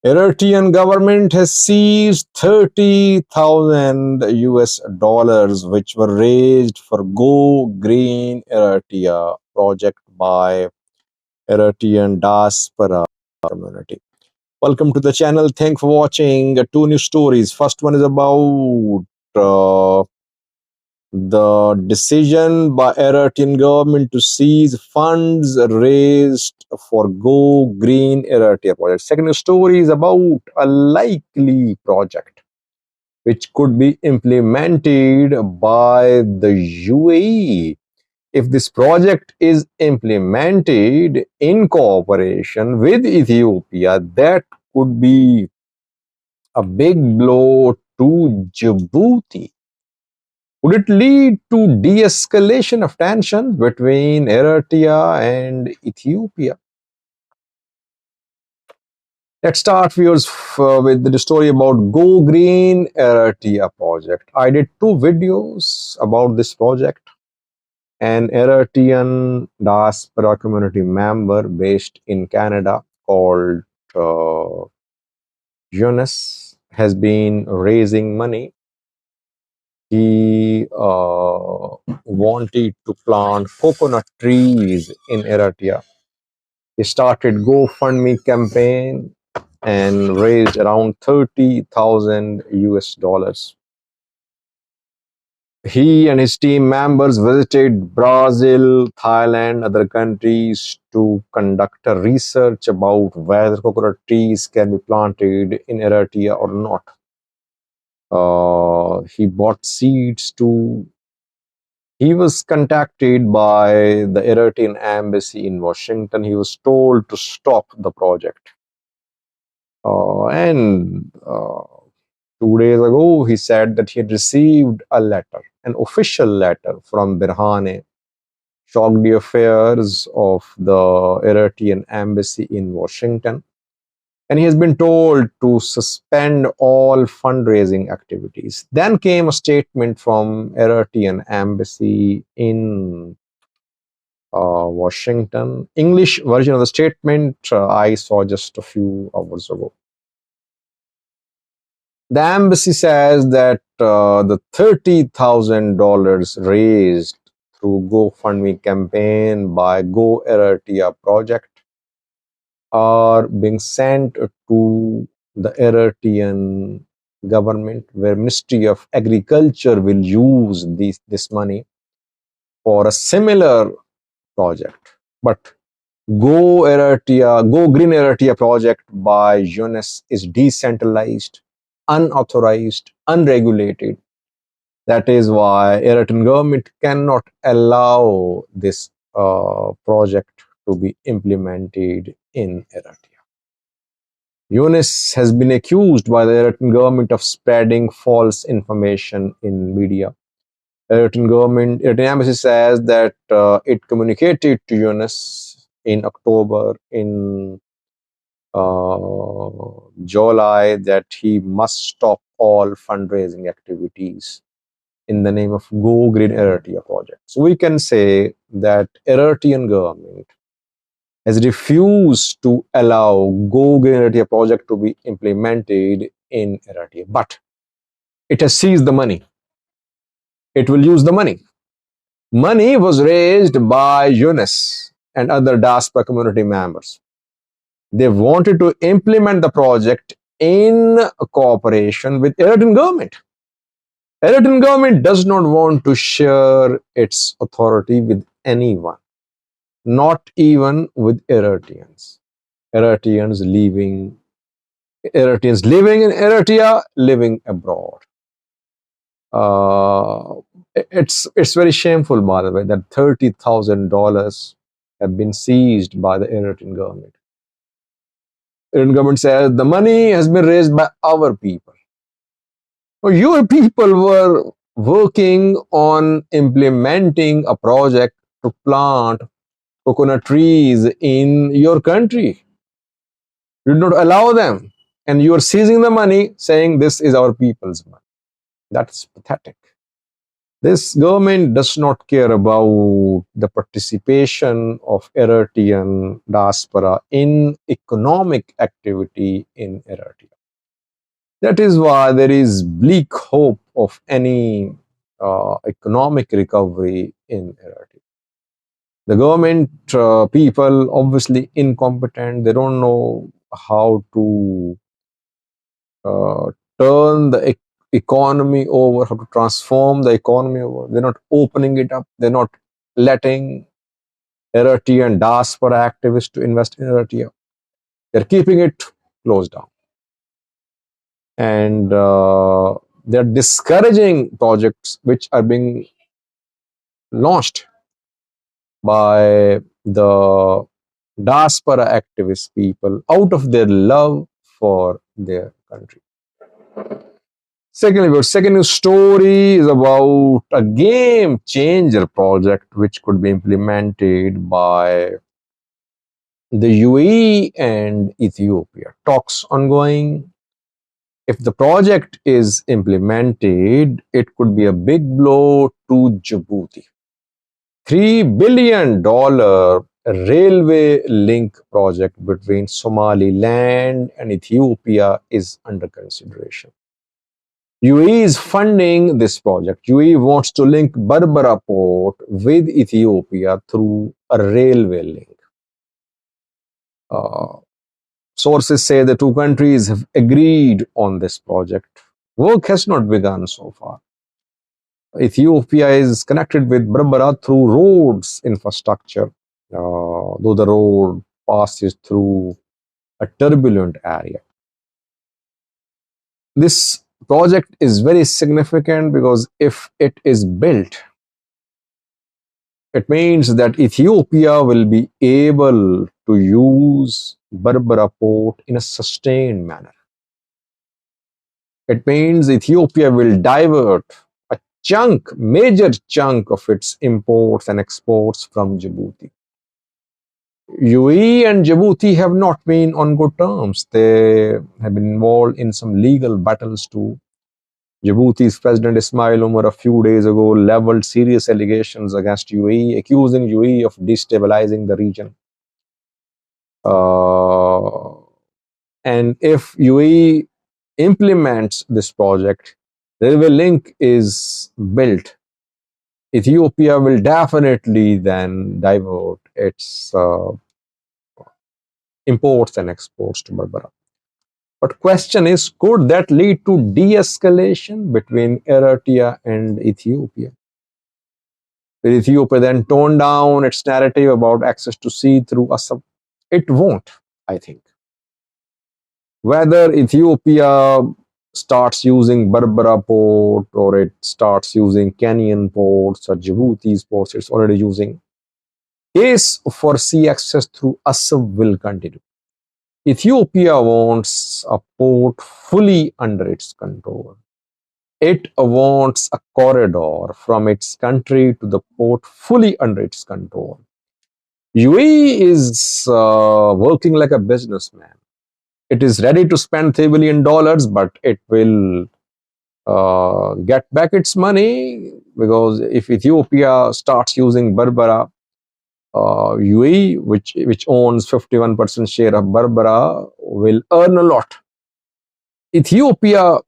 Eritrean government has seized 30,000 US dollars which were raised for Go Green Eritrea project by Eritrean Diaspora community. Welcome to the channel. Thanks for watching. Two new stories. First one is about uh, the decision by Eritrean government to seize funds raised for Go Green Eritrea project. Second story is about a likely project which could be implemented by the UAE. If this project is implemented in cooperation with Ethiopia, that could be a big blow to Djibouti. Would it lead to de-escalation of tensions between Eritrea and Ethiopia? Let's start, viewers, with the story about Go Green Eritrea project. I did two videos about this project. An Eritrean diaspora community member based in Canada called uh, Jonas has been raising money. He wanted to plant coconut trees in Eritrea. He started GoFundMe campaign and raised around 30,000 US dollars. He and his team members visited Brazil, Thailand, other countries to conduct a research about whether coconut trees can be planted in Eritrea or not. He bought seeds to. He was contacted by the Eritrean embassy in Washington. He was told to stop the project. And 2 days ago, he said that he had received a letter, an official letter from Birhane, shocked the affairs of the Eritrean embassy in Washington. And he has been told to suspend all fundraising activities. Then came a statement from Eritrean embassy in Washington. English version of the statement I saw just a few hours ago. The embassy says that the $30,000 raised through GoFundMe campaign by Go Eritrea project are being sent to the Eritrean government, where Ministry of Agriculture will use this money for a similar project. But Go Green Eritrea project by Jonas is decentralized, unauthorized, unregulated. That is why Eritrean government cannot allow this project to be implemented in Eritrea. Yunus has been accused by the Eritrean government of spreading false information in media. Eritrean embassy says that it communicated to Yunus in October, in July, that he must stop all fundraising activities in the name of Go Green Eritrea project. So we can say that Eritrean government has refused to allow Go Green Eritrea project to be implemented in Eritrea. But it has seized the money. It will use the money. Money was raised by Yunus and other diaspora community members. They wanted to implement the project in cooperation with Eritrean government. Eritrean government does not want to share its authority with anyone, not even with Eritreans. Eritreans living in Eritrea, living abroad. It's very shameful, by the way, that $30,000 have been seized by the Eritrean government. Eritrean government says the money has been raised by our people. Well, your people were working on implementing a project to plant coconut trees in your country. You did not allow them, and you are seizing the money, saying this is our people's money. That's pathetic. This government does not care about the participation of Eritrean diaspora in economic activity in Eritrea. That is why there is bleak hope of any economic recovery in Eritrea. The government people obviously incompetent. They don't know how to uh, turn the economy over, how to transform the economy over. They're not opening it up. They're not letting Eritrea and diaspora activists to invest in Eritrea. They're keeping it closed down. And they're discouraging projects which are being launched by the diaspora activist people out of their love for their country. Secondly, our second story is about a game changer project which could be implemented by the UAE and Ethiopia. Talks ongoing. If the project is implemented, it could be a big blow to Djibouti. $3 billion railway link project between Somaliland and Ethiopia is under consideration. UAE is funding this project. UAE wants to link Berbera port with Ethiopia through a railway link. Sources say the two countries have agreed on this project. Work has not begun so far. Ethiopia is connected with Berbera through roads infrastructure, though the road passes through a turbulent area. This project is very significant because if it is built, it means that Ethiopia will be able to use Berbera port in a sustained manner. It means Ethiopia will divert a major chunk of its imports and exports from Djibouti. UAE and Djibouti have not been on good terms. They have been involved in some legal battles too. Djibouti's President Ismail Omar a few days ago leveled serious allegations against UAE, accusing UAE of destabilizing the region. And if UAE implements this project, the railway link is built, Ethiopia will definitely then divert its imports and exports to Berbera. But question is, could that lead to de-escalation between Eritrea and Ethiopia? Will Ethiopia then tone down its narrative about access to sea through Assam? It won't, I think. Whether Ethiopia starts using Berbera port or it starts using Kenyan ports or Djibouti's ports, it's already using. Case for sea access through Assam will continue. Ethiopia wants a port fully under its control. It wants a corridor from its country to the port fully under its control. UAE is working like a businessman. It is ready to spend $3 billion, but it will get back its money because if Ethiopia starts using Berbera, UAE, which owns 51% share of Berbera, will earn a lot. Ethiopia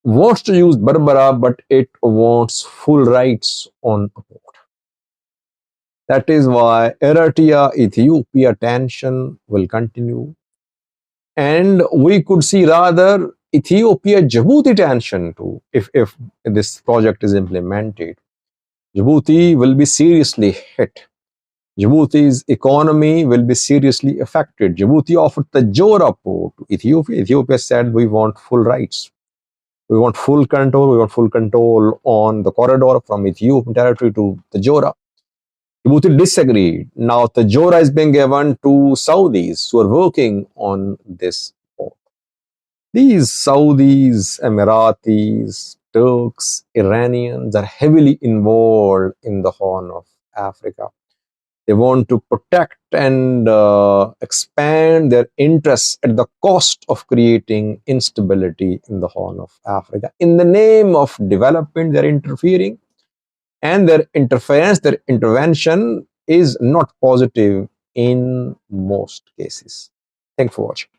wants to use Berbera, but it wants full rights on a port. That is why Eritrea-Ethiopia tension will continue. And we could see rather Ethiopia-Djibouti tension too, if this project is implemented. Djibouti will be seriously hit. Djibouti's economy will be seriously affected. Djibouti offered the Jora port to Ethiopia. Ethiopia said, we want full rights. We want full control. We want full control on the corridor from Ethiopian territory to the Jora. Djibouti disagreed. Now the Jora is being given to Saudis who are working on this port. These Saudis, Emiratis, Turks, Iranians are heavily involved in the Horn of Africa. They want to protect and expand their interests at the cost of creating instability in the Horn of Africa. In the name of development, they're interfering. and their interference, their intervention is not positive in most cases. Thanks for watching.